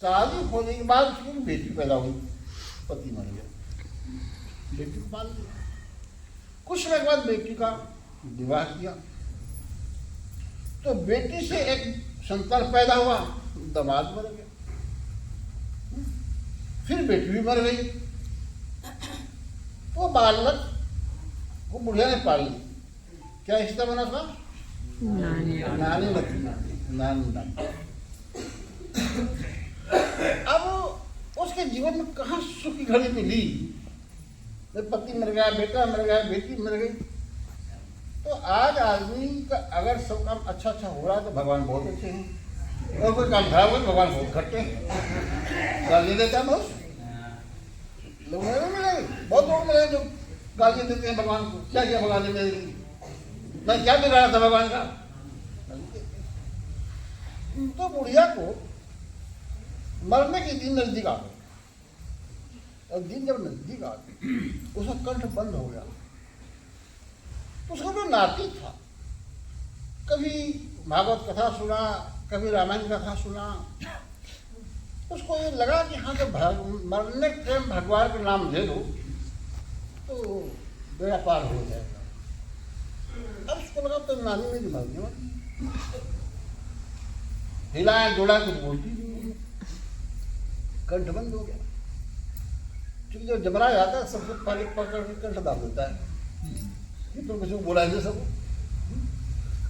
शादी होने के बाद उसकी बेटी पैदा हुई, पति मर गया, बेटी को पाल लिया। कुछ समय के बाद बेटी का विवाह किया, तो बेटी से एक संतान पैदा हुआ, दामाद मर गया, फिर बेटी भी मर गई। तो बालक को बुढ़िया ने पाल ली। क्या रिश्ता बना था? नानी नानी। अब उसके जीवन में कहाँ सुख की घड़ी मिली? पति मर गया, बेटा मर गया, बेटी मर गई। तो आज आदमी का अगर सब काम अच्छा अच्छा हो रहा है तो भगवान बहुत अच्छे हैं, और कोई काम खराब हो तो भगवान बहुत घट्टे हैं। गाली देता है बहुत लोग मिले, बहुत लोग मिले जो गाली देते हैं भगवान को। क्या किया भगवान ने मेरे लिए? मैं क्या बिगाड़ा था भगवान का? तो बुढ़िया को मरने के दिन नजदीक आ गए, और दिन जब नजदीक आ गए उसका कंठ बंद हो गया। उसका जो नाती था, कभी भागवत कथा सुना, कभी रामायण कथा सुना, उसको ये लगा कि हाँ जब मरने के टाइम भगवान का नाम ले लो तो बेड़ा पार हो जाएगा। अब उसको लगा तो नानी मेरी मरने वाली, हिलाए डोला कुछ बोलती नहीं, कंठ बंद हो गया। क्योंकि जब जमरा जाता है सबसे पहले पकड़ के कंठ दाब देता है, ये तो किसी को बोला नहीं सब।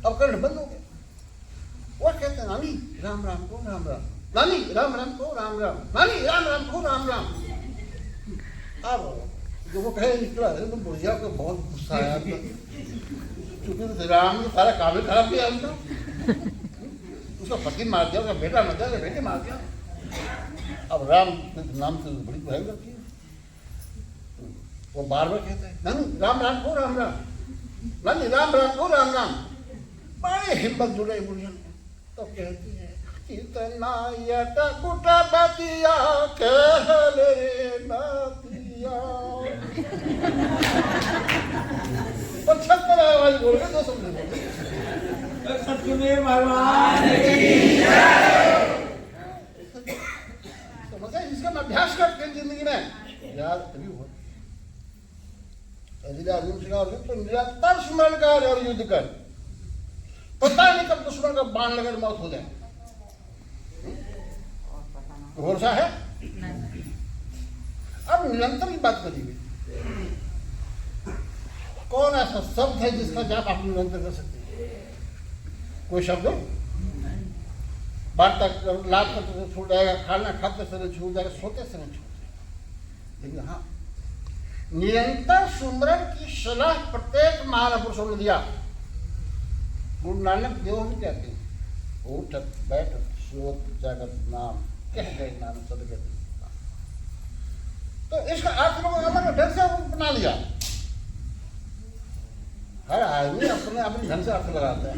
अब कंठ बंद हो गया। वो कहते हैं नानी राम राम को राम राम, नानी राम राम को राम राम, नानी राम राम को राम राम। अब जो वो कहे निकला है तो बुढ़िया को बहुत गुस्सा आया, क्योंकि राम ने सारा काम ही खराब किया उनका। उसका पति मार दिया, उसका बेटा मार दिया, उसका बेटे मार दिया। अब राम नाम से बड़ी बुराई लगती है। वो बार बार कहते हैं नानी राम राम को राम राम, नानी राम राम को राम राम। बड़े हिम्मत जुड़े बुढ़िया ने। तो कहती है कितना यटा कुटा बतिया कहले नातिया। 75 आवाज बोल के 200 बोले सतगुरु भगवान की जय। तो मतलब इसका अभ्यास करते हैं जिंदगी में यार तभी हो। यदि अर्जुन से तो निरंतर स्मरण कर और युद्ध कर, पता नहीं कब दुश्मन का बाण लगकर मौत हो जाए। भरोसा है? अब निरंतर की बात करिए, कौन ऐसा शब्द है जिसका जाप आप निरंतर कर सकते हैं? कोई शब्द बात तक लाभ करते से छूट जाएगा, खाना खाते समय छूट जाएगा, सोते समय छूट जाएगा। लेकिन हाँ निरंतर सुमरन की सलाह प्रत्येक महापुरुषों ने दिया। गुरु नानक देव भी कहते हैं उठत बैठत सोत जागत नाम कह गए नाम सदगति। तो इसका अर्थ लोग अलग ढंग से अपना लिया। हर आदमी अपने अपने ढंग से अर्थ लगाता है।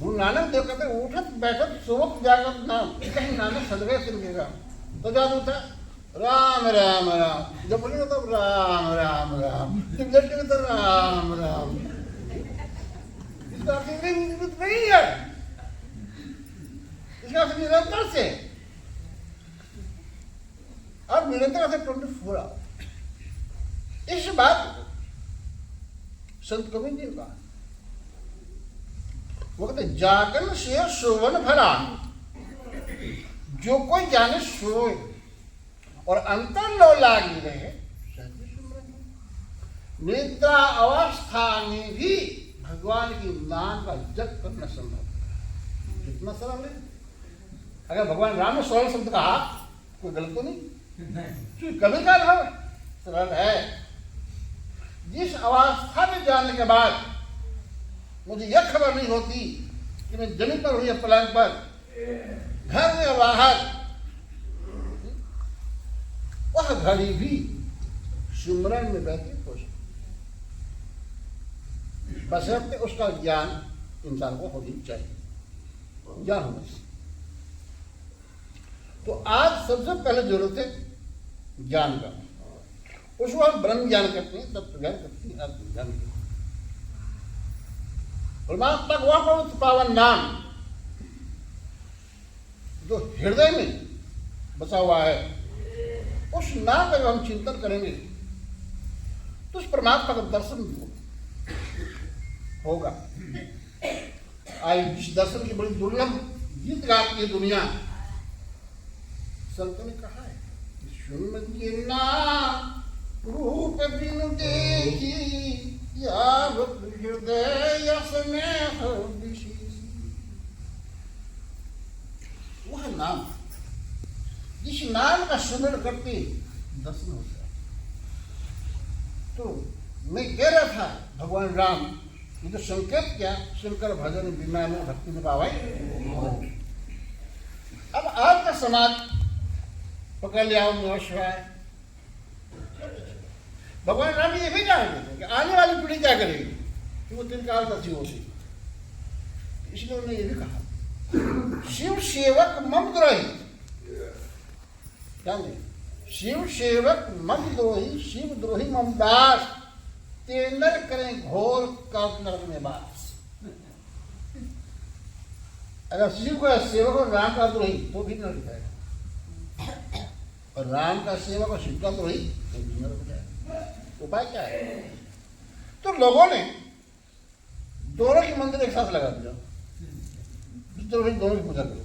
गुरु नानक देव कहते हैं उठत बैठत सोत जागत नाम कहीं नानक सदगति मिलेगा। तो जादू था राम राम राम, जब बोलेंगे तो राम राम राम, जब लड़के तो राम राम। इसका अर्थ नहीं है, इसका अर्थ निरंतर से। अब निरंतर से 24 आवर। इस बात को संत कबीर जी ने कहा, वो कहते जागन से सोवन भरा, जो कोई जाने सोए और अंतर लो लागी रहे। निद्रा अवस्था में भी भगवान की नाम का जप करना संभव। कितना सरल है। अगर भगवान राम ने सरल शब्द कहा कोई गलत तो नहीं, कभी का नाम सरल है। जिस अवस्था में जाने के बाद मुझे यह खबर नहीं होती कि मैं जमीन पर हुई पलंग पर, घर में बाहर, वह घड़ी भी सिमरन में बैठी खुश, बशर्ते उसका ज्ञान इंसान को होनी चाहिए, ज्ञान होना चाहिए। तो आज सबसे पहले जरूरत है ज्ञान का। उसको हम ब्रह्म ज्ञान करते हैं, तत्व ज्ञान करते हैं, आत्म ज्ञान करते हैं। परमात्मा का वह पवित्र पावन नाम जो हृदय में बसा हुआ है, उस नाम का जब हम चिंतन करेंगे तो उस परमात्मा का दर्शन होगा। आज जिस दर्शन की बड़ी दुर्लभ गीत गाती है दुनिया, संत ने कहा है, सुन के नाम रूप बिनु देखी यावत हृदय स्नेह विशेष। वह नाम, जिस नाम का स्मरण करके दर्शन होता है। तो मैं कह रहा था भगवान राम ये तो संकेत क्या, शंकर भजन बिना में भक्ति में पावाई। अब आज का समाज पकड़ लिया नमस्कार, भगवान राम ये भी जानते थे कि आने वाली पीढ़ी क्या करेगी, कि वो दिन काल दसी होती, इसलिए उन्होंने ये भी कहा, शिव सेवक मम द्रोही, जान शिव सेवक मम द्रोही, शिव द्रोही मम दास, तेंदर करें घोर कल्प नरक में बास। अगर शिव का सेवक और राम का द्रोही तो भी नरक जाएगा, और राम का सेवक और शिव का द्रोही तो भी नरक जाएगा। उपाय क्या है? तो लोगों ने दोनों की मंदिर एक साथ लगा दिया, दोनों की पूजा करो।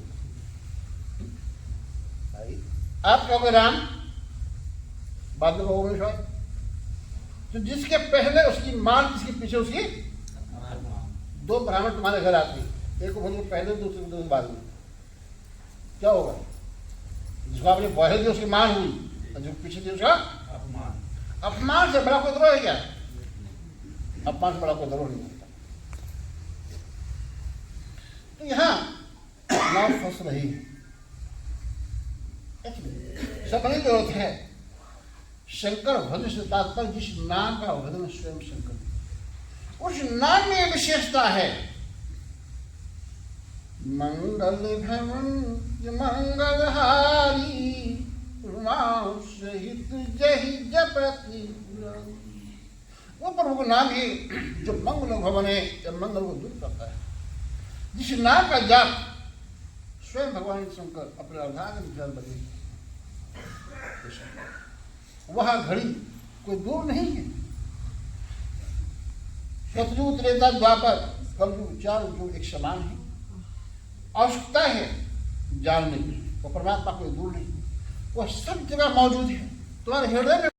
भाई आप कहोगे राम, बाद में कहोगे विश्वास, तो जिसके पहले उसकी मान, जिसके पीछे उसकी, दो ब्राह्मण तुम्हारे घर आते हैं, एक को बोलेंगे पहले, दूसरे को बाद में, क्या होगा? जिसको आपने पहले दी उसकी मान हुई, और जो पीछे दी उसका अपमान। अपमान से बड़ा कोई द्रोह है क्या? अपमान से बड़ा कोई द्रोह नहीं होता। तो यहां नाम फंस रही है, सबकी जरूरत है शंकर भजन से तात्पर्य जिस नाम का भजन स्वयं शंकर, उस नाम में विशेषता है। मंगल भवन मंगलहारी राम सहित जहि जपति। वो प्रभु का नाम ही जो मंगल भवन है, जब मंगल को दूर करता है, जिस नाम का जाप स्वयं भगवान शंकर अपने अर्धांग जल बने, वह घड़ी कोई दूर नहीं है। सतयुग त्रेता द्वापर कलयुग चार युग एक समान है। आवश्यकता है जानने की, वो परमात्मा कोई दूर नहीं, वह सब जगह मौजूद है, तुम्हारे हृदय में